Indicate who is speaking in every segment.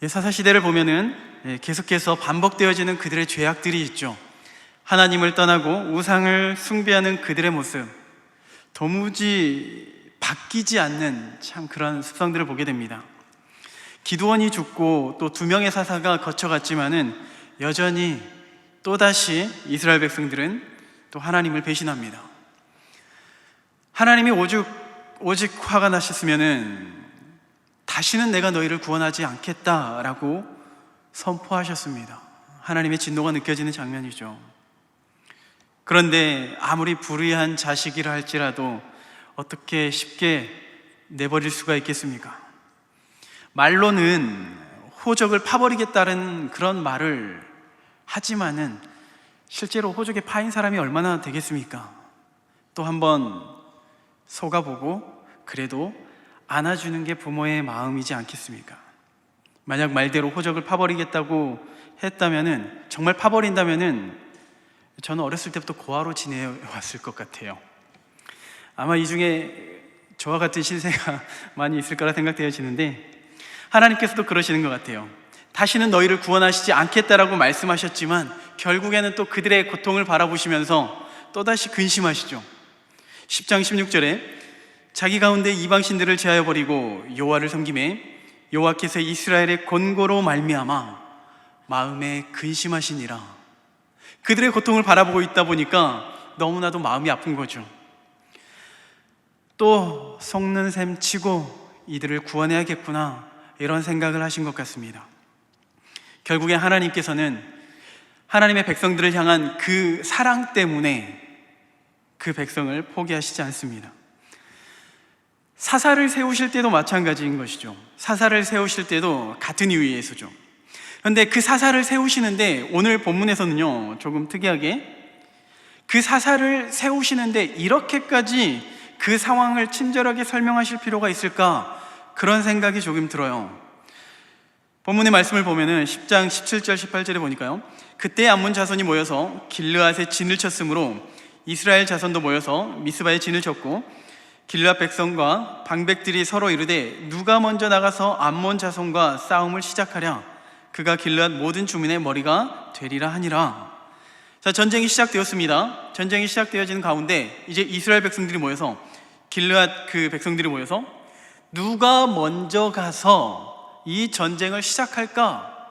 Speaker 1: 사사시대를 보면은 계속해서 반복되어지는 그들의 죄악들이 있죠. 하나님을 떠나고 우상을 숭배하는 그들의 모습, 도무지 바뀌지 않는 참 그런 습성들을 보게 됩니다. 기드온이 죽고 또 2명의 사사가 거쳐갔지만은 여전히 또다시 이스라엘 백성들은 또 하나님을 배신합니다. 하나님이 오직 화가 나셨으면은 다시는 내가 너희를 구원하지 않겠다라고 선포하셨습니다. 하나님의 진노가 느껴지는 장면이죠. 그런데 아무리 불의한 자식이라 할지라도 어떻게 쉽게 내버릴 수가 있겠습니까? 말로는 호적을 파버리겠다는 그런 말을 하지만은 실제로 호적에 파인 사람이 얼마나 되겠습니까? 또 한번 속아보고 그래도 안아주는 게 부모의 마음이지 않겠습니까? 만약 말대로 호적을 파버리겠다고 했다면은, 정말 파버린다면은 저는 어렸을 때부터 고아로 지내왔을 것 같아요. 아마 이 중에 저와 같은 신세가 많이 있을 거라 생각되어지는데, 하나님께서도 그러시는 것 같아요. 다시는 너희를 구원하시지 않겠다라고 말씀하셨지만 결국에는 또 그들의 고통을 바라보시면서 또다시 근심하시죠. 10장 16절에 자기 가운데 이방신들을 제하여 버리고 여호와를 섬기매 여호와께서 이스라엘의 권고로 말미암아 마음에 근심하시니라. 그들의 고통을 바라보고 있다 보니까 너무나도 마음이 아픈 거죠. 또 속는 셈 치고 이들을 구원해야겠구나, 이런 생각을 하신 것 같습니다. 결국에 하나님께서는 하나님의 백성들을 향한 그 사랑 때문에 그 백성을 포기하시지 않습니다. 사사를 세우실 때도 마찬가지인 것이죠. 사사를 세우실 때도 같은 이유에서죠. 그런데 그 사사를 세우시는데 오늘 본문에서는요, 조금 특이하게 그 사사를 세우시는데 이렇게까지 그 상황을 친절하게 설명하실 필요가 있을까, 그런 생각이 조금 들어요. 본문의 말씀을 보면은 10장 17절 18절에 보니까요, 그때 암몬 자손이 모여서 길르앗에 진을 쳤으므로 이스라엘 자손도 모여서 미스바에 진을 쳤고 길르앗 백성과 방백들이 서로 이르되 누가 먼저 나가서 암몬 자손과 싸움을 시작하랴, 그가 길르앗 모든 주민의 머리가 되리라 하니라. 자, 전쟁이 시작되었습니다. 전쟁이 시작되어지는 가운데 이제 이스라엘 백성들이 모여서, 길르앗 그 백성들이 모여서 누가 먼저 가서 이 전쟁을 시작할까,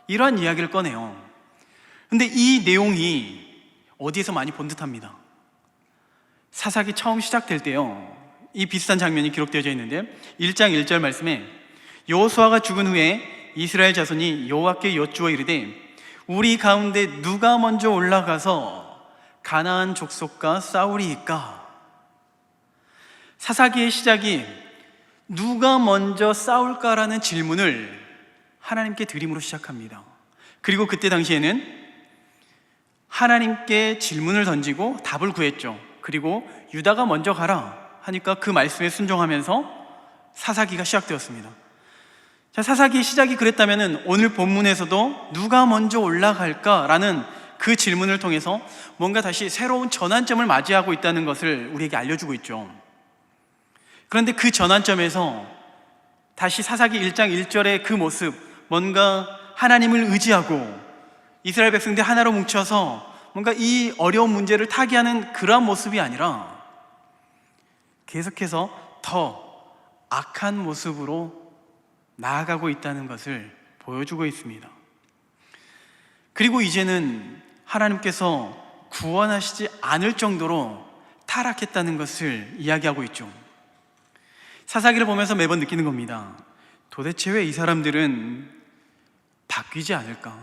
Speaker 1: 이러한 이야기를 꺼내요. 근데 이 내용이 어디에서 많이 본 듯합니다. 사사기 처음 시작될 때요, 이 비슷한 장면이 기록되어져 있는데 1장 1절 말씀에 여호수아가 죽은 후에 이스라엘 자손이 여호와께 여쭈어 이르되 우리 가운데 누가 먼저 올라가서 가나안 족속과 싸우리이까. 사사기의 시작이 누가 먼저 싸울까라는 질문을 하나님께 드림으로 시작합니다. 그리고 그때 당시에는 하나님께 질문을 던지고 답을 구했죠. 그리고 유다가 먼저 가라 하니까 그 말씀에 순종하면서 사사기가 시작되었습니다. 자, 사사기 시작이 그랬다면 오늘 본문에서도 누가 먼저 올라갈까라는 그 질문을 통해서 뭔가 다시 새로운 전환점을 맞이하고 있다는 것을 우리에게 알려주고 있죠. 그런데 그 전환점에서 다시 사사기 1장 1절의 그 모습, 뭔가 하나님을 의지하고 이스라엘 백성들이 하나로 뭉쳐서 뭔가 이 어려운 문제를 타개하는 그러한 모습이 아니라 계속해서 더 악한 모습으로 나아가고 있다는 것을 보여주고 있습니다. 그리고 이제는 하나님께서 구원하시지 않을 정도로 타락했다는 것을 이야기하고 있죠. 사사기를 보면서 매번 느끼는 겁니다. 도대체 왜 이 사람들은 바뀌지 않을까?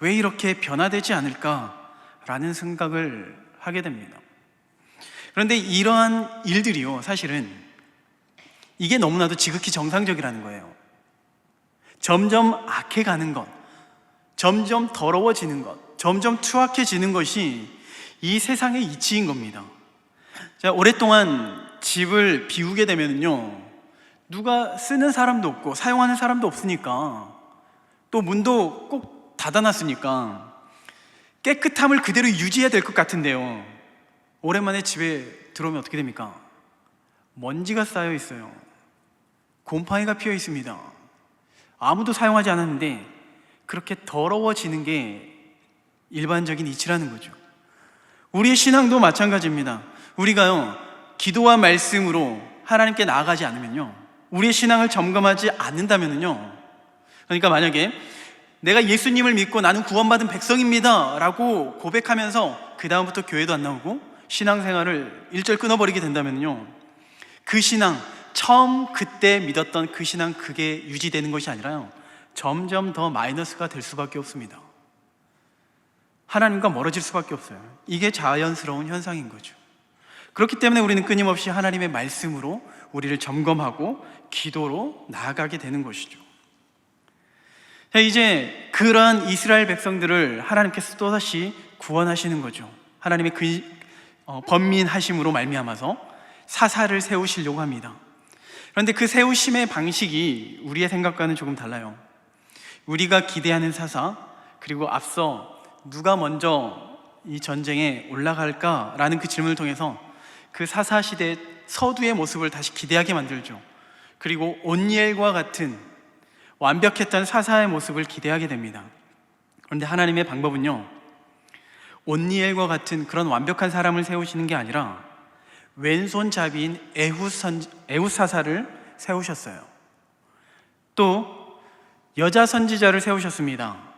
Speaker 1: 왜 이렇게 변화되지 않을까? 라는 생각을 하게 됩니다. 그런데 이러한 일들이요, 사실은 이게 너무나도 지극히 정상적이라는 거예요. 점점 악해가는 것, 점점 더러워지는 것, 점점 추악해지는 것이 이 세상의 이치인 겁니다. 자, 오랫동안 집을 비우게 되면요, 누가 쓰는 사람도 없고 사용하는 사람도 없으니까, 또 문도 꼭 닫아놨으니까 깨끗함을 그대로 유지해야 될 것 같은데요, 오랜만에 집에 들어오면 어떻게 됩니까? 먼지가 쌓여 있어요. 곰팡이가 피어 있습니다. 아무도 사용하지 않았는데 그렇게 더러워지는 게 일반적인 이치라는 거죠. 우리의 신앙도 마찬가지입니다. 우리가요, 기도와 말씀으로 하나님께 나아가지 않으면요, 우리의 신앙을 점검하지 않는다면요, 그러니까 만약에 내가 예수님을 믿고 나는 구원받은 백성입니다 라고 고백하면서 그 다음부터 교회도 안 나오고 신앙생활을 일절 끊어버리게 된다면요, 그 신앙, 처음 그때 믿었던 그 신앙, 그게 유지되는 것이 아니라요, 점점 더 마이너스가 될 수밖에 없습니다. 하나님과 멀어질 수밖에 없어요. 이게 자연스러운 현상인 거죠. 그렇기 때문에 우리는 끊임없이 하나님의 말씀으로 우리를 점검하고 기도로 나아가게 되는 것이죠. 자, 이제 그러한 이스라엘 백성들을 하나님께서 또다시 구원하시는 거죠. 하나님의 번민하심으로 말미암아서 사사를 세우시려고 합니다. 그런데 그 세우심의 방식이 우리의 생각과는 조금 달라요. 우리가 기대하는 사사, 그리고 앞서 누가 먼저 이 전쟁에 올라갈까라는 그 질문을 통해서 그 사사시대 서두의 모습을 다시 기대하게 만들죠. 그리고 온니엘과 같은 완벽했던 사사의 모습을 기대하게 됩니다. 그런데 하나님의 방법은요, 온니엘과 같은 그런 완벽한 사람을 세우시는 게 아니라 왼손잡이인 에훗 사사를 세우셨어요. 또 여자 선지자를 세우셨습니다.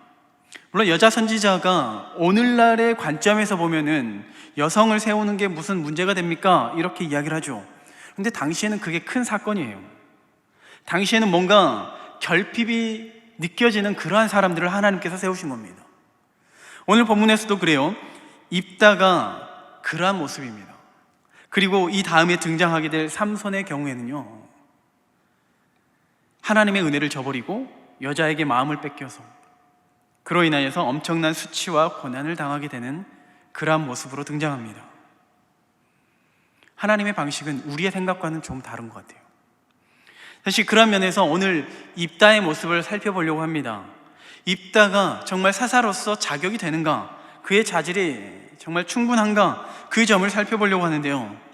Speaker 1: 물론 여자 선지자가 오늘날의 관점에서 보면은 여성을 세우는 게 무슨 문제가 됩니까? 이렇게 이야기를 하죠. 근데 당시에는 그게 큰 사건이에요. 당시에는 뭔가 결핍이 느껴지는 그러한 사람들을 하나님께서 세우신 겁니다. 오늘 본문에서도 그래요. 입다가 그러한 모습입니다. 그리고 이 다음에 등장하게 될 삼손의 경우에는요, 하나님의 은혜를 저버리고 여자에게 마음을 뺏겨서 그로 인하여서 엄청난 수치와 고난을 당하게 되는 그러한 모습으로 등장합니다. 하나님의 방식은 우리의 생각과는 좀 다른 것 같아요. 사실 그런 면에서 오늘 입다의 모습을 살펴보려고 합니다. 입다가 정말 사사로서 자격이 되는가, 그의 자질이 정말 충분한가, 그 점을 살펴보려고 하는데요.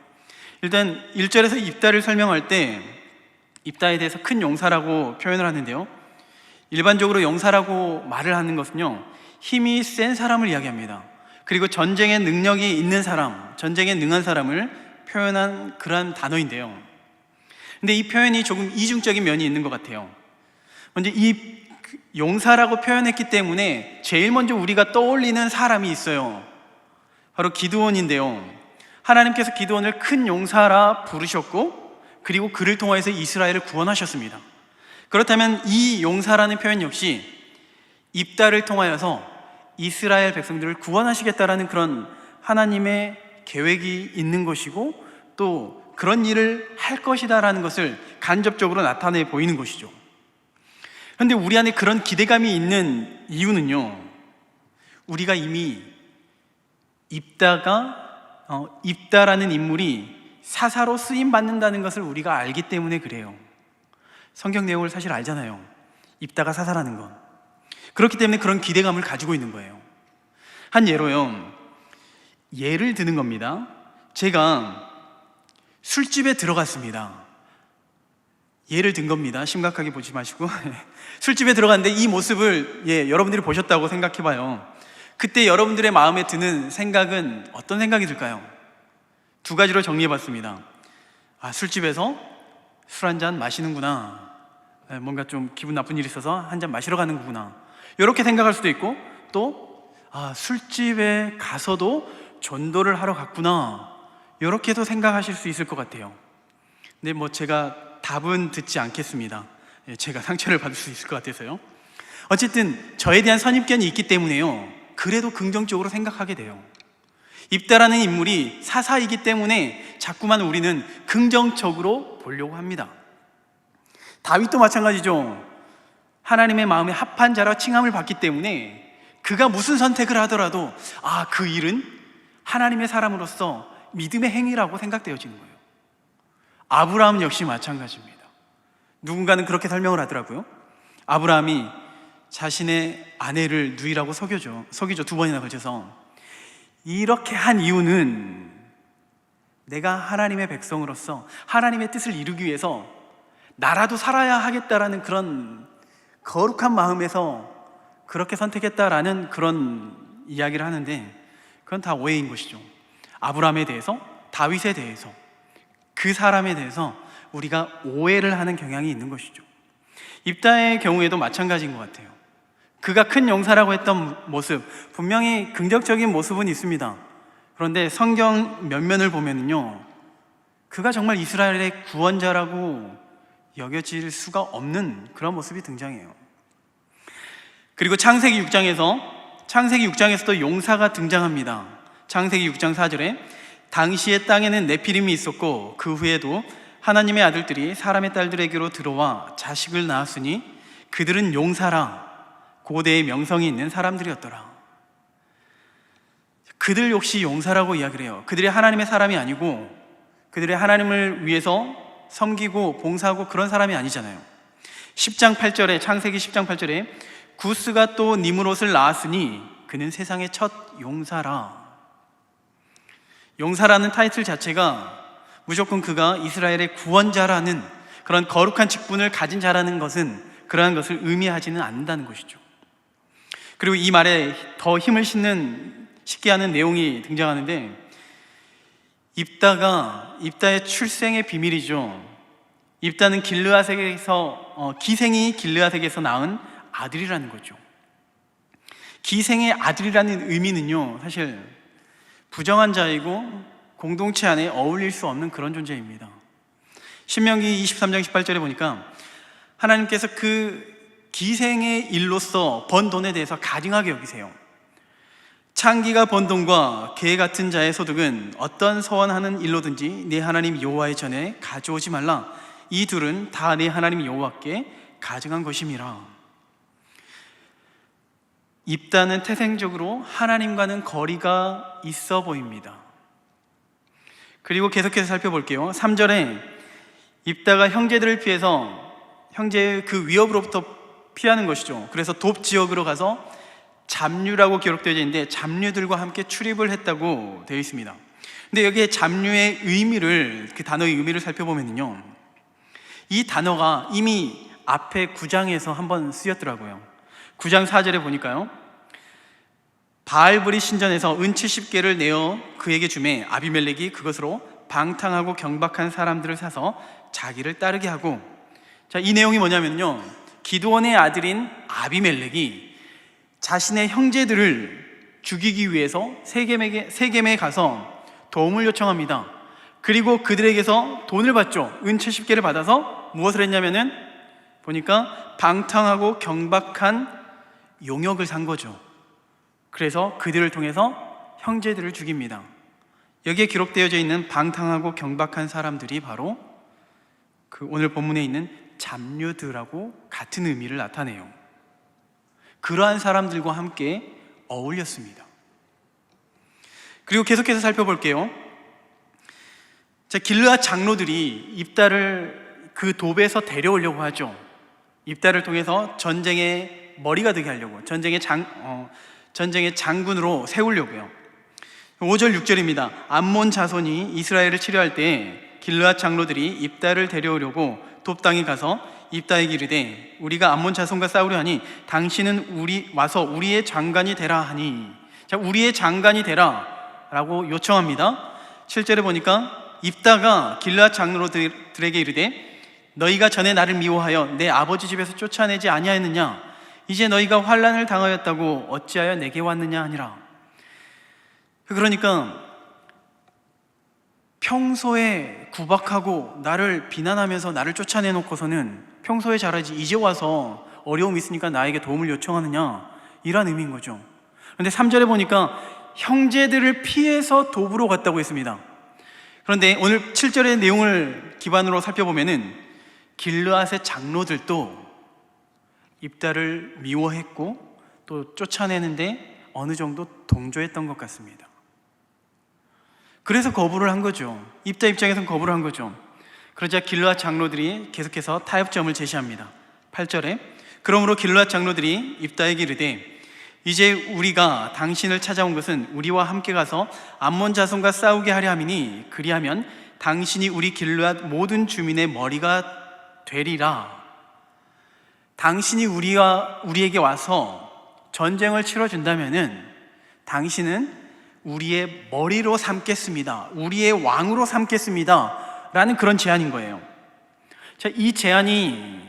Speaker 1: 일단 1절에서 입다를 설명할 때 입다에 대해서 큰 용사라고 표현을 하는데요, 일반적으로 용사라고 말을 하는 것은요, 힘이 센 사람을 이야기합니다. 그리고 전쟁에 능력이 있는 사람, 전쟁에 능한 사람을 표현한 그러한 단어인데요, 근데 이 표현이 조금 이중적인 면이 있는 것 같아요. 먼저 이 용사라고 표현했기 때문에 제일 먼저 우리가 떠올리는 사람이 있어요. 바로 기드온인데요, 하나님께서 기드온을 큰 용사라 부르셨고 그리고 그를 통해서 이스라엘을 구원하셨습니다. 그렇다면 이 용사라는 표현 역시 입다를 통하여서 이스라엘 백성들을 구원하시겠다라는 그런 하나님의 계획이 있는 것이고, 또 그런 일을 할 것이다라는 것을 간접적으로 나타내 보이는 것이죠. 그런데 우리 안에 그런 기대감이 있는 이유는요, 우리가 이미 입다라는 인물이 사사로 쓰임받는다는 것을 우리가 알기 때문에 그래요. 성경 내용을 사실 알잖아요. 입다가 사사라는 건. 그렇기 때문에 그런 기대감을 가지고 있는 거예요. 한 예로요, 예를 드는 겁니다. 제가 술집에 들어갔습니다. 예를 든 겁니다. 심각하게 보지 마시고. 술집에 들어갔는데 이 모습을 여러분들이 보셨다고 생각해봐요. 그때 여러분들의 마음에 드는 생각은 어떤 생각이 들까요? 두 가지로 정리해봤습니다. 술집에서 술 한잔 마시는구나, 뭔가 좀 기분 나쁜 일이 있어서 한잔 마시러 가는 거구나, 이렇게 생각할 수도 있고, 또 술집에 가서도 전도를 하러 갔구나, 이렇게도 생각하실 수 있을 것 같아요. 근데 제가 답은 듣지 않겠습니다. 제가 상처를 받을 수 있을 것 같아서요. 어쨌든 저에 대한 선입견이 있기 때문에요, 그래도 긍정적으로 생각하게 돼요. 입다라는 인물이 사사이기 때문에 자꾸만 우리는 긍정적으로 보려고 합니다. 다윗도 마찬가지죠. 하나님의 마음에 합한 자라 칭함을 받기 때문에 그가 무슨 선택을 하더라도 그 일은 하나님의 사람으로서 믿음의 행위라고 생각되어지는 거예요. 아브라함 역시 마찬가지입니다. 누군가는 그렇게 설명을 하더라고요. 아브라함이 자신의 아내를 누이라고 속이죠. 2번이나 걸쳐서. 이렇게 한 이유는 내가 하나님의 백성으로서 하나님의 뜻을 이루기 위해서 나라도 살아야 하겠다라는 그런 거룩한 마음에서 그렇게 선택했다라는 그런 이야기를 하는데, 그건 다 오해인 것이죠. 아브라함에 대해서, 다윗에 대해서, 그 사람에 대해서 우리가 오해를 하는 경향이 있는 것이죠. 입다의 경우에도 마찬가지인 것 같아요. 그가 큰 용사라고 했던 모습, 분명히 긍정적인 모습은 있습니다. 그런데 성경 면면을 보면요, 그가 정말 이스라엘의 구원자라고 여겨질 수가 없는 그런 모습이 등장해요. 그리고 창세기 6장에서도 용사가 등장합니다. 창세기 6장 4절에 당시의 땅에는 네피림이 있었고 그 후에도 하나님의 아들들이 사람의 딸들에게로 들어와 자식을 낳았으니 그들은 용사라, 고대의 명성이 있는 사람들이었더라. 그들 역시 용사라고 이야기를 해요. 그들이 하나님의 사람이 아니고, 그들이 하나님을 위해서 섬기고 봉사하고 그런 사람이 아니잖아요. 10장 8절에, 창세기 10장 8절에 구스가 또 니므롯을 낳았으니 그는 세상의 첫 용사라. 용사라는 타이틀 자체가 무조건 그가 이스라엘의 구원자라는 그런 거룩한 직분을 가진 자라는 것은 그러한 것을 의미하지는 않는다는 것이죠. 그리고 이 말에 더 힘을 싣게 하는 내용이 등장하는데, 입다의 출생의 비밀이죠. 입다는 기생이 길르앗에게서 낳은 아들이라는 거죠. 기생의 아들이라는 의미는요, 사실 부정한 자이고 공동체 안에 어울릴 수 없는 그런 존재입니다. 신명기 23장 18절에 보니까 하나님께서 그 기생의 일로서 번 돈에 대해서 가증하게 여기세요. 창기가 번 돈과 개 같은 자의 소득은 어떤 서원하는 일로든지 네 하나님 여호와의 전에 가져오지 말라. 이 둘은 다 네 하나님 여호와께 가증한 것임이라. 입다는 태생적으로 하나님과는 거리가 있어 보입니다. 그리고 계속해서 살펴볼게요. 3절에 입다가 형제들을 피해서 형제의 그 위협으로부터 피하는 것이죠. 그래서 돕 지역으로 가서 잡류라고 기록되어 있는데 잡류들과 함께 출입을 했다고 되어 있습니다. 근데 여기에 잡류의 의미를, 그 단어의 의미를 살펴보면요, 이 단어가 이미 앞에 9장에서 한번 쓰였더라고요. 9장 4절에 보니까요, 바알브리 신전에서 은 70개를 내어 그에게 주매 아비멜렉이 그것으로 방탕하고 경박한 사람들을 사서 자기를 따르게 하고. 자, 이 내용이 뭐냐면요, 기드온의 아들인 아비멜렉이 자신의 형제들을 죽이기 위해서 세겜에 가서 도움을 요청합니다. 그리고 그들에게서 돈을 받죠. 은 70개를 받아서 무엇을 했냐면은 보니까 방탕하고 경박한 용역을 산 거죠. 그래서 그들을 통해서 형제들을 죽입니다. 여기에 기록되어져 있는 방탕하고 경박한 사람들이 바로 그 오늘 본문에 있는 잡류들하고 같은 의미를 나타내요. 그러한 사람들과 함께 어울렸습니다. 그리고 계속해서 살펴볼게요. 자, 길르앗 장로들이 입다를 그 돕에서 데려오려고 하죠. 입다를 통해서 전쟁의 머리가 되게 하려고, 전쟁의 장군으로 세우려고요. 5절 6절입니다. 암몬 자손이 이스라엘을 치료할 때 길르앗 장로들이 입다를 데려오려고 돕 땅에 가서 입다에게 이르되 우리가 암몬 자손과 싸우려 하니 당신은 와서 우리의 장관이 되라 하니. 자, 우리의 장관이 되라 라고 요청합니다. 7절에 보니까 입다가 길르앗 장로들에게 이르되 너희가 전에 나를 미워하여 내 아버지 집에서 쫓아내지 아니하였느냐? 이제 너희가 환난을 당하였다고 어찌하여 내게 왔느냐 하니라. 그러니까 평소에 구박하고 나를 비난하면서 나를 쫓아내놓고서는 평소에 잘하지 이제 와서 어려움이 있으니까 나에게 도움을 요청하느냐, 이런 의미인 거죠. 그런데 3절에 보니까 형제들을 피해서 돕으러 갔다고 했습니다. 그런데 오늘 7절의 내용을 기반으로 살펴보면은 길르앗의 장로들도 입다를 미워했고 또 쫓아내는데 어느 정도 동조했던 것 같습니다. 그래서 거부를 한 거죠. 입다 입장에서는 거부를 한 거죠. 그러자 길르앗 장로들이 계속해서 타협점을 제시합니다. 8절에 그러므로 길르앗 장로들이 입다에게 이르되 이제 우리가 당신을 찾아온 것은 우리와 함께 가서 암몬 자손과 싸우게 하려 함이니 그리하면 당신이 우리 길르앗 모든 주민의 머리가 되리라. 당신이 우리에게 와서 전쟁을 치러준다면은 당신은 우리의 머리로 삼겠습니다. 우리의 왕으로 삼겠습니다. 라는 그런 제안인 거예요. 자, 이 제안이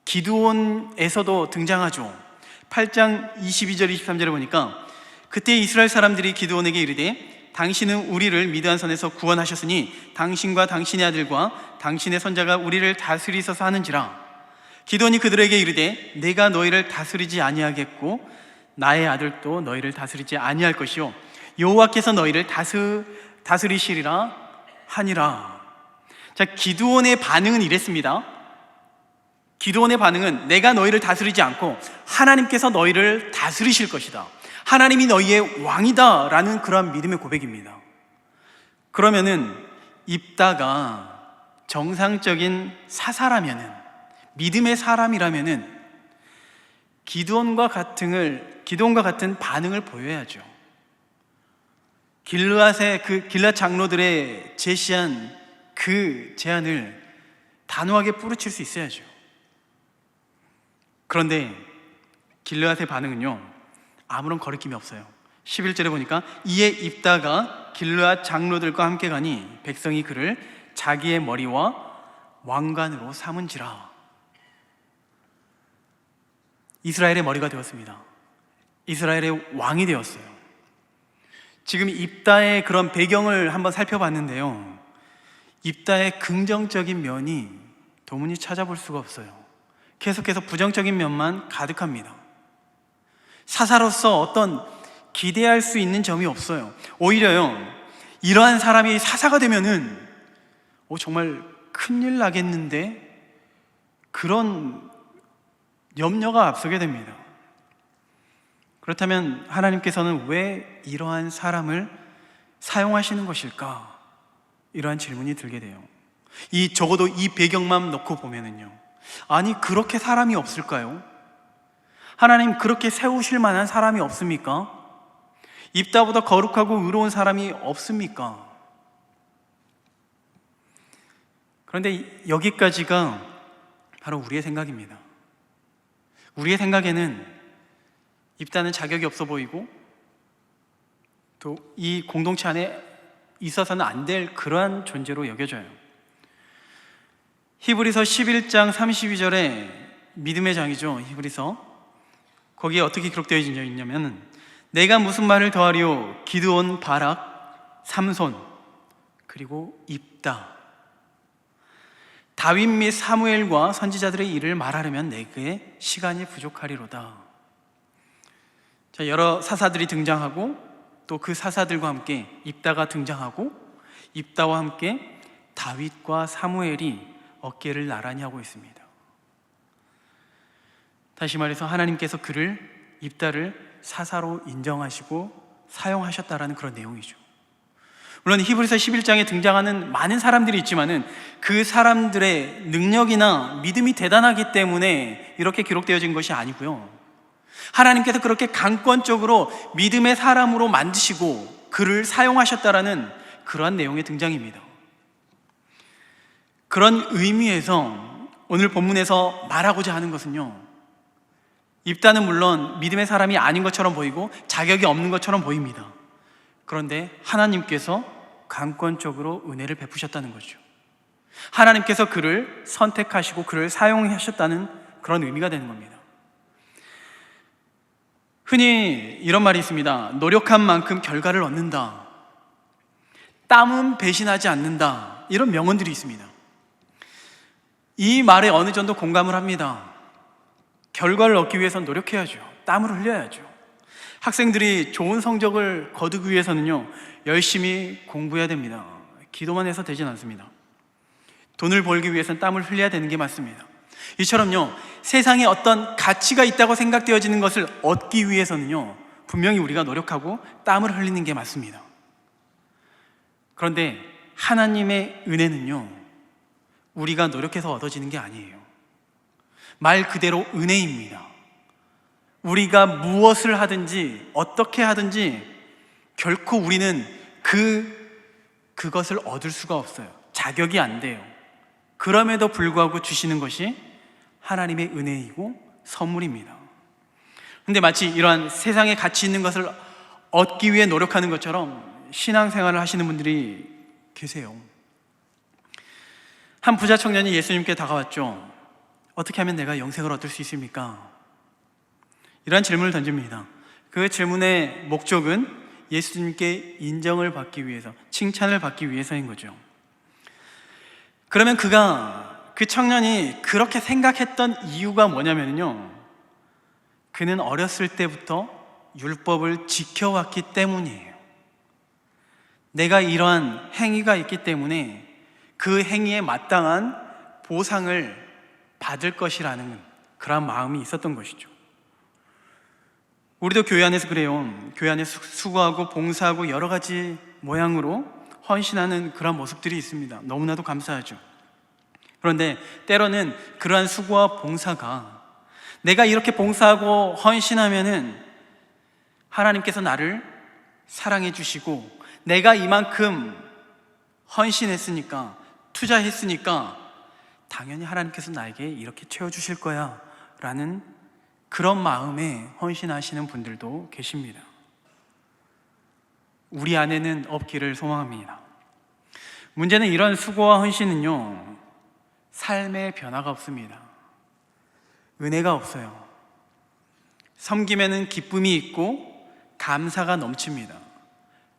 Speaker 1: 기드온에서도 등장하죠. 8장 22절 23절에 보니까 그때 이스라엘 사람들이 기드온에게 이르되 당신은 우리를 미드안 선에서 구원하셨으니 당신과 당신의 아들과 당신의 손자가 우리를 다스리소서 하는지라. 기드온이 그들에게 이르되 내가 너희를 다스리지 아니하겠고 나의 아들도 너희를 다스리지 아니할 것이요 여호와께서 너희를 다스리시리라 하니라. 자, 기드온의 반응은 이랬습니다. 기드온의 반응은 내가 너희를 다스리지 않고 하나님께서 너희를 다스리실 것이다. 하나님이 너희의 왕이다 라는 그러한 믿음의 고백입니다. 그러면은 입다가 정상적인 사사라면은, 믿음의 사람이라면은 기드온과 같은 반응을 보여야죠. 길앗 장로들의 제시한 그 제안을 단호하게 뿌리칠 수 있어야죠. 그런데 길앗의 반응은요, 아무런 거리낌이 없어요. 11절에 보니까 이에 입다가 길앗 장로들과 함께 가니 백성이 그를 자기의 머리와 왕관으로 삼은지라. 이스라엘의 머리가 되었습니다. 이스라엘의 왕이 되었어요. 지금 입다의 그런 배경을 한번 살펴봤는데요, 입다의 긍정적인 면이 도무지 찾아볼 수가 없어요. 계속해서 부정적인 면만 가득합니다. 사사로서 어떤 기대할 수 있는 점이 없어요. 오히려요, 이러한 사람이 사사가 되면은 정말 큰일 나겠는데, 그런 염려가 앞서게 됩니다. 그렇다면 하나님께서는 왜 이러한 사람을 사용하시는 것일까? 이러한 질문이 들게 돼요. 적어도 이 배경만 놓고 보면은요, 아니 그렇게 사람이 없을까요? 하나님 그렇게 세우실 만한 사람이 없습니까? 입다보다 거룩하고 의로운 사람이 없습니까? 그런데 여기까지가 바로 우리의 생각입니다. 우리의 생각에는 입다는 자격이 없어 보이고 또 이 공동체 안에 있어서는 안 될 그러한 존재로 여겨져요. 히브리서 11장 32절에 믿음의 장이죠. 히브리서, 거기에 어떻게 기록되어 있냐면 내가 무슨 말을 더하리요? 기드온, 바락, 삼손, 그리고 입다, 다윗 및 사무엘과 선지자들의 일을 말하려면 내게 시간이 부족하리로다. 자, 여러 사사들이 등장하고 또 그 사사들과 함께 입다가 등장하고 입다와 함께 다윗과 사무엘이 어깨를 나란히 하고 있습니다. 다시 말해서 하나님께서 입다를 사사로 인정하시고 사용하셨다라는 그런 내용이죠. 물론 히브리서 11장에 등장하는 많은 사람들이 있지만은 그 사람들의 능력이나 믿음이 대단하기 때문에 이렇게 기록되어진 것이 아니고요, 하나님께서 그렇게 강권적으로 믿음의 사람으로 만드시고 그를 사용하셨다라는 그러한 내용의 등장입니다. 그런 의미에서 오늘 본문에서 말하고자 하는 것은요, 입다는 물론 믿음의 사람이 아닌 것처럼 보이고 자격이 없는 것처럼 보입니다. 그런데 하나님께서 강권적으로 은혜를 베푸셨다는 거죠. 하나님께서 그를 선택하시고 그를 사용하셨다는 그런 의미가 되는 겁니다. 흔히 이런 말이 있습니다. 노력한 만큼 결과를 얻는다, 땀은 배신하지 않는다, 이런 명언들이 있습니다. 이 말에 어느 정도 공감을 합니다. 결과를 얻기 위해서는 노력해야죠. 땀을 흘려야죠. 학생들이 좋은 성적을 거두기 위해서는요, 열심히 공부해야 됩니다. 기도만 해서 되진 않습니다. 돈을 벌기 위해서는 땀을 흘려야 되는 게 맞습니다. 이처럼요, 세상에 어떤 가치가 있다고 생각되어지는 것을 얻기 위해서는요, 분명히 우리가 노력하고 땀을 흘리는 게 맞습니다. 그런데 하나님의 은혜는요, 우리가 노력해서 얻어지는 게 아니에요. 말 그대로 은혜입니다. 우리가 무엇을 하든지 어떻게 하든지 결코 우리는 그것을 얻을 수가 없어요. 자격이 안 돼요. 그럼에도 불구하고 주시는 것이 하나님의 은혜이고 선물입니다. 근데 마치 이러한 세상에 가치 있는 것을 얻기 위해 노력하는 것처럼 신앙생활을 하시는 분들이 계세요. 한 부자 청년이 예수님께 다가왔죠. 어떻게 하면 내가 영생을 얻을 수 있습니까? 이러한 질문을 던집니다. 그 질문의 목적은 예수님께 인정을 받기 위해서, 칭찬을 받기 위해서인 거죠. 그러면 그 청년이 그렇게 생각했던 이유가 뭐냐면요, 그는 어렸을 때부터 율법을 지켜왔기 때문이에요. 내가 이러한 행위가 있기 때문에 그 행위에 마땅한 보상을 받을 것이라는 그런 마음이 있었던 것이죠. 우리도 교회 안에서 그래요. 교회 안에서 수고하고 봉사하고 여러 가지 모양으로 헌신하는 그런 모습들이 있습니다. 너무나도 감사하죠. 그런데 때로는 그러한 수고와 봉사가, 내가 이렇게 봉사하고 헌신하면은 하나님께서 나를 사랑해 주시고, 내가 이만큼 헌신했으니까, 투자했으니까 당연히 하나님께서 나에게 이렇게 채워주실 거야 라는 그런 마음에 헌신하시는 분들도 계십니다. 우리 안에는 없기를 소망합니다. 문제는 이런 수고와 헌신은요, 삶의 변화가 없습니다. 은혜가 없어요. 섬김에는 기쁨이 있고 감사가 넘칩니다.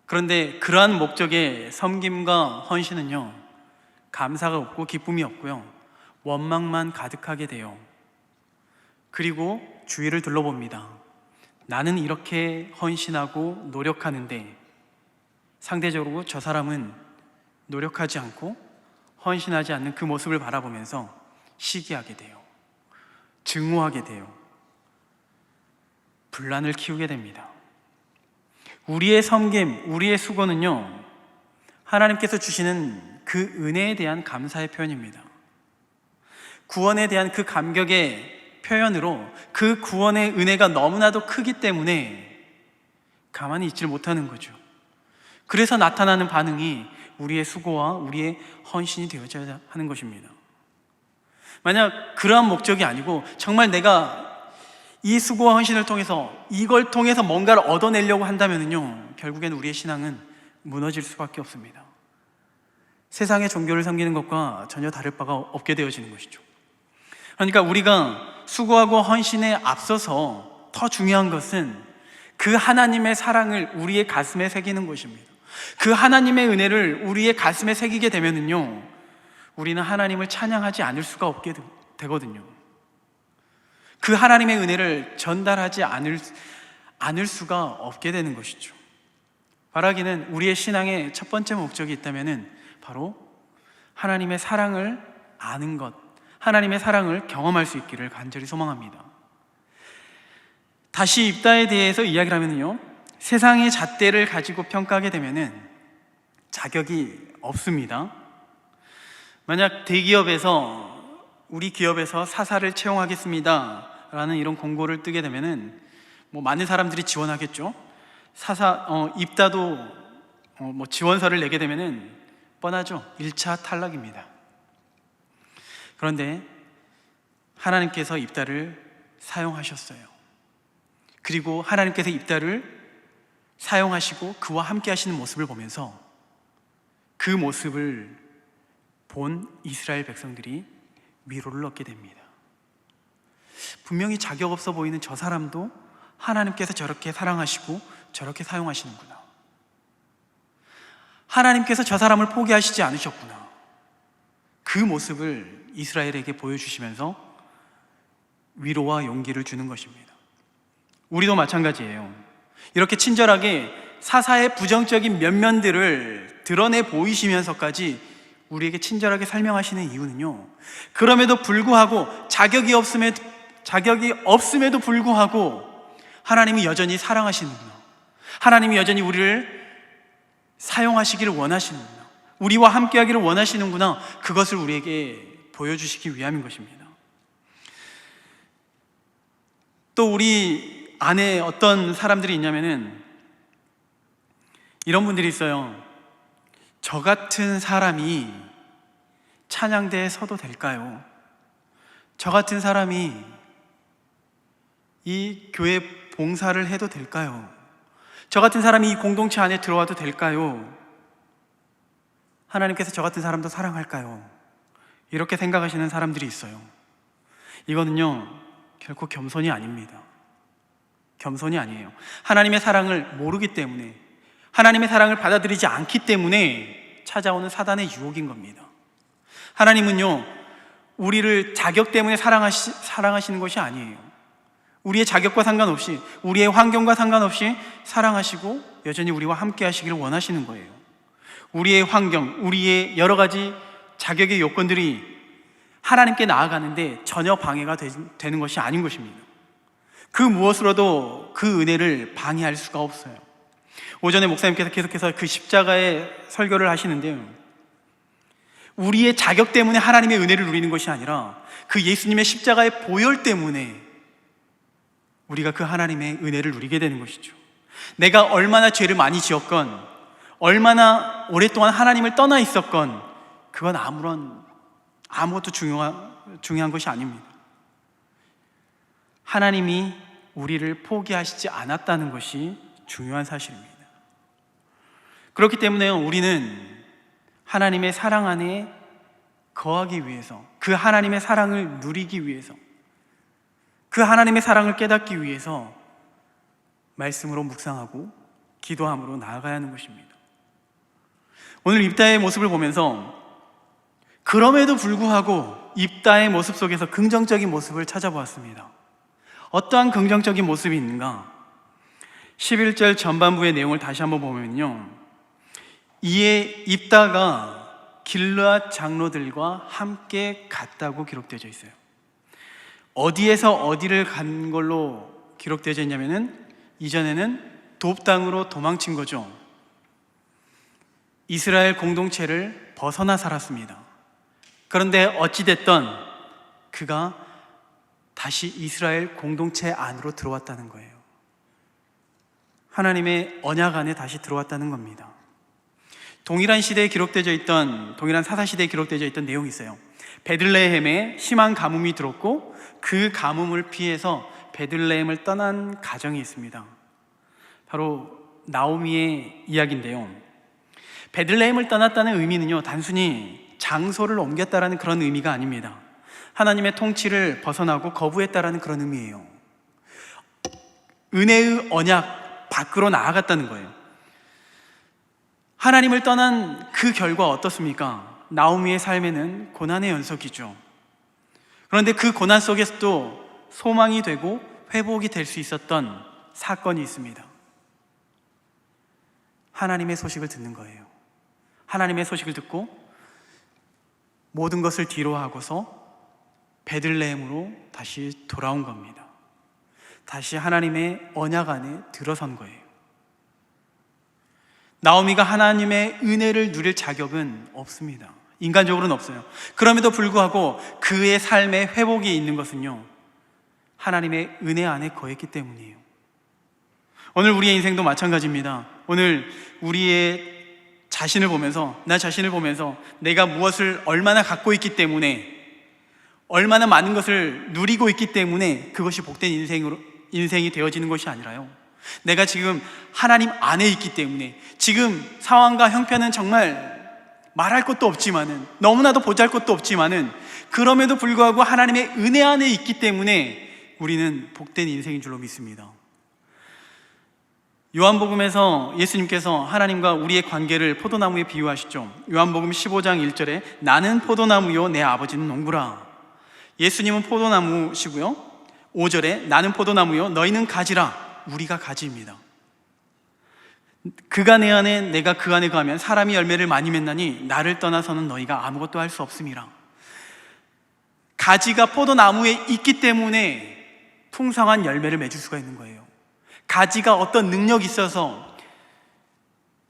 Speaker 1: 그런데 그러한 목적의 섬김과 헌신은요, 감사가 없고 기쁨이 없고요, 원망만 가득하게 돼요. 그리고 주위를 둘러봅니다. 나는 이렇게 헌신하고 노력하는데 상대적으로 저 사람은 노력하지 않고 헌신하지 않는 그 모습을 바라보면서 시기하게 돼요. 증오하게 돼요. 분란을 키우게 됩니다. 우리의 섬김, 우리의 수고는요, 하나님께서 주시는 그 은혜에 대한 감사의 표현입니다. 구원에 대한 그 감격의 표현으로 그 구원의 은혜가 너무나도 크기 때문에 가만히 있질 못하는 거죠. 그래서 나타나는 반응이 우리의 수고와 우리의 헌신이 되어져야 하는 것입니다. 만약 그러한 목적이 아니고 정말 내가 이 수고와 헌신을 통해서, 이걸 통해서 뭔가를 얻어내려고 한다면요, 결국엔 우리의 신앙은 무너질 수밖에 없습니다. 세상의 종교를 섬기는 것과 전혀 다를 바가 없게 되어지는 것이죠. 그러니까 우리가 수고하고 헌신에 앞서서 더 중요한 것은 그 하나님의 사랑을 우리의 가슴에 새기는 것입니다. 그 하나님의 은혜를 우리의 가슴에 새기게 되면은요, 우리는 하나님을 찬양하지 않을 수가 없게 되거든요. 그 하나님의 은혜를 전달하지 않을 수가 없게 되는 것이죠. 바라기는 우리의 신앙의 첫 번째 목적이 있다면은 바로 하나님의 사랑을 아는 것, 하나님의 사랑을 경험할 수 있기를 간절히 소망합니다. 다시 입다에 대해서 이야기를 하면요, 세상의 잣대를 가지고 평가하게 되면은 자격이 없습니다. 만약 대기업에서, 우리 기업에서 사사를 채용하겠습니다 라는 이런 공고를 뜨게 되면은 많은 사람들이 지원하겠죠. 입다도 지원서를 내게 되면은 뻔하죠. 1차 탈락입니다. 그런데 하나님께서 입다를 사용하셨어요. 그리고 하나님께서 입다를 사용하시고 그와 함께 하시는 모습을 보면서 그 모습을 본 이스라엘 백성들이 위로를 얻게 됩니다. 분명히 자격 없어 보이는 저 사람도 하나님께서 저렇게 사랑하시고 저렇게 사용하시는구나. 하나님께서 저 사람을 포기하시지 않으셨구나. 그 모습을 이스라엘에게 보여주시면서 위로와 용기를 주는 것입니다. 우리도 마찬가지예요. 이렇게 친절하게 사사의 부정적인 면면들을 드러내 보이시면서까지 우리에게 친절하게 설명하시는 이유는요, 그럼에도 불구하고 자격이 없음에도 불구하고 하나님이 여전히 사랑하시는구나, 하나님이 여전히 우리를 사용하시기를 원하시는구나, 우리와 함께하기를 원하시는구나, 그것을 우리에게 보여주시기 위함인 것입니다. 또 우리 안에 어떤 사람들이 있냐면은 이런 분들이 있어요. 저 같은 사람이 찬양대에 서도 될까요? 저 같은 사람이 이 교회 봉사를 해도 될까요? 저 같은 사람이 이 공동체 안에 들어와도 될까요? 하나님께서 저 같은 사람도 사랑할까요? 이렇게 생각하시는 사람들이 있어요. 이거는요, 결코 겸손이 아닙니다. 겸손이 아니에요. 하나님의 사랑을 모르기 때문에, 하나님의 사랑을 받아들이지 않기 때문에 찾아오는 사단의 유혹인 겁니다. 하나님은요, 우리를 자격 때문에 사랑하시는 것이 아니에요. 우리의 자격과 상관없이, 우리의 환경과 상관없이 사랑하시고 여전히 우리와 함께 하시기를 원하시는 거예요. 우리의 환경, 우리의 여러 가지 자격의 요건들이 하나님께 나아가는데 전혀 방해가 되는 것이 아닌 것입니다. 그 무엇으로도 그 은혜를 방해할 수가 없어요. 오전에 목사님께서 계속해서 그 십자가의 설교를 하시는데요, 우리의 자격 때문에 하나님의 은혜를 누리는 것이 아니라 그 예수님의 십자가의 보혈 때문에 우리가 그 하나님의 은혜를 누리게 되는 것이죠. 내가 얼마나 죄를 많이 지었건, 얼마나 오랫동안 하나님을 떠나 있었건, 그건 아무것도 중요한 것이 아닙니다. 하나님이 우리를 포기하시지 않았다는 것이 중요한 사실입니다. 그렇기 때문에 우리는 하나님의 사랑 안에 거하기 위해서, 그 하나님의 사랑을 누리기 위해서, 그 하나님의 사랑을 깨닫기 위해서 말씀으로 묵상하고 기도함으로 나아가야 하는 것입니다. 오늘 입다의 모습을 보면서 그럼에도 불구하고 입다의 모습 속에서 긍정적인 모습을 찾아보았습니다. 어떠한 긍정적인 모습이 있는가? 11절 전반부의 내용을 다시 한번 보면요, 이에 입다가 길르앗 장로들과 함께 갔다고 기록되어 있어요. 어디에서 어디를 간 걸로 기록되어 있냐면은, 이전에는 돕 땅으로 도망친 거죠. 이스라엘 공동체를 벗어나 살았습니다. 그런데 어찌됐던 그가 다시 이스라엘 공동체 안으로 들어왔다는 거예요. 하나님의 언약 안에 다시 들어왔다는 겁니다. 동일한 시대에 기록되어 있던, 동일한 사사시대에 기록되어 있던 내용이 있어요. 베들레헴에 심한 가뭄이 들었고 그 가뭄을 피해서 베들레헴을 떠난 가정이 있습니다. 바로 나오미의 이야기인데요, 베들레헴을 떠났다는 의미는요, 단순히 장소를 옮겼다라는 그런 의미가 아닙니다. 하나님의 통치를 벗어나고 거부했다라는 그런 의미예요. 은혜의 언약 밖으로 나아갔다는 거예요. 하나님을 떠난 그 결과 어떻습니까? 나오미의 삶에는 고난의 연속이죠. 그런데 그 고난 속에서도 소망이 되고 회복이 될 수 있었던 사건이 있습니다. 하나님의 소식을 듣는 거예요. 하나님의 소식을 듣고 모든 것을 뒤로 하고서 베들레헴으로 다시 돌아온 겁니다. 다시 하나님의 언약 안에 들어선 거예요. 나오미가 하나님의 은혜를 누릴 자격은 없습니다. 인간적으로는 없어요. 그럼에도 불구하고 그의 삶에 회복이 있는 것은요, 하나님의 은혜 안에 거했기 때문이에요. 오늘 우리의 인생도 마찬가지입니다. 오늘 우리의 자신을 보면서, 나 자신을 보면서 내가 무엇을 얼마나 갖고 있기 때문에, 얼마나 많은 것을 누리고 있기 때문에 그것이 복된 인생이 되어지는 것이 아니라요, 내가 지금 하나님 안에 있기 때문에, 지금 상황과 형편은 정말 말할 것도 없지만은, 너무나도 보잘것도 없지만은, 그럼에도 불구하고 하나님의 은혜 안에 있기 때문에 우리는 복된 인생인 줄로 믿습니다. 요한복음에서 예수님께서 하나님과 우리의 관계를 포도나무에 비유하시죠. 요한복음 15장 1절에 나는 포도나무요 내 아버지는 농부라. 예수님은 포도나무시고요, 5절에 나는 포도나무요 너희는 가지라. 우리가 가지입니다. 그가 내 안에 내가 그 안에 거하면 사람이 열매를 많이 맺나니 나를 떠나서는 너희가 아무것도 할 수 없음이라. 가지가 포도나무에 있기 때문에 풍성한 열매를 맺을 수가 있는 거예요. 가지가 어떤 능력이 있어서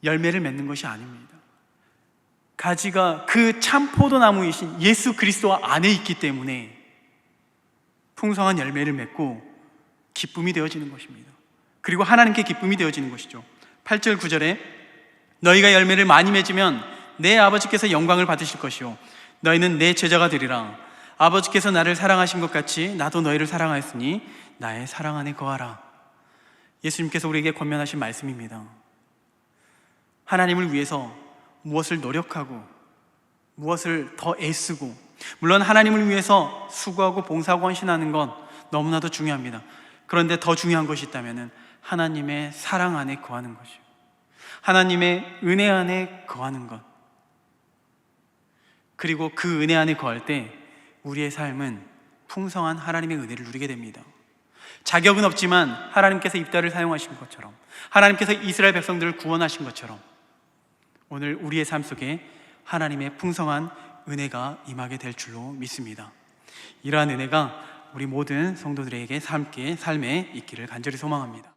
Speaker 1: 열매를 맺는 것이 아닙니다. 가지가 그 참 포도나무이신 예수 그리스도 안에 있기 때문에 풍성한 열매를 맺고 기쁨이 되어지는 것입니다. 그리고 하나님께 기쁨이 되어지는 것이죠. 8절 9절에 너희가 열매를 많이 맺으면 내 아버지께서 영광을 받으실 것이요 너희는 내 제자가 되리라. 아버지께서 나를 사랑하신 것 같이 나도 너희를 사랑하였으니 나의 사랑 안에 거하라. 예수님께서 우리에게 권면하신 말씀입니다. 하나님을 위해서 무엇을 노력하고 무엇을 더 애쓰고, 물론 하나님을 위해서 수고하고 봉사하고 헌신하는 건 너무나도 중요합니다. 그런데 더 중요한 것이 있다면 하나님의 사랑 안에 거하는 것이요, 하나님의 은혜 안에 거하는 것. 그리고 그 은혜 안에 거할 때 우리의 삶은 풍성한 하나님의 은혜를 누리게 됩니다. 자격은 없지만 하나님께서 입다를 사용하신 것처럼, 하나님께서 이스라엘 백성들을 구원하신 것처럼 오늘 우리의 삶 속에 하나님의 풍성한 은혜가 임하게 될 줄로 믿습니다. 이러한 은혜가 우리 모든 성도들에게 삶에 있기를 간절히 소망합니다.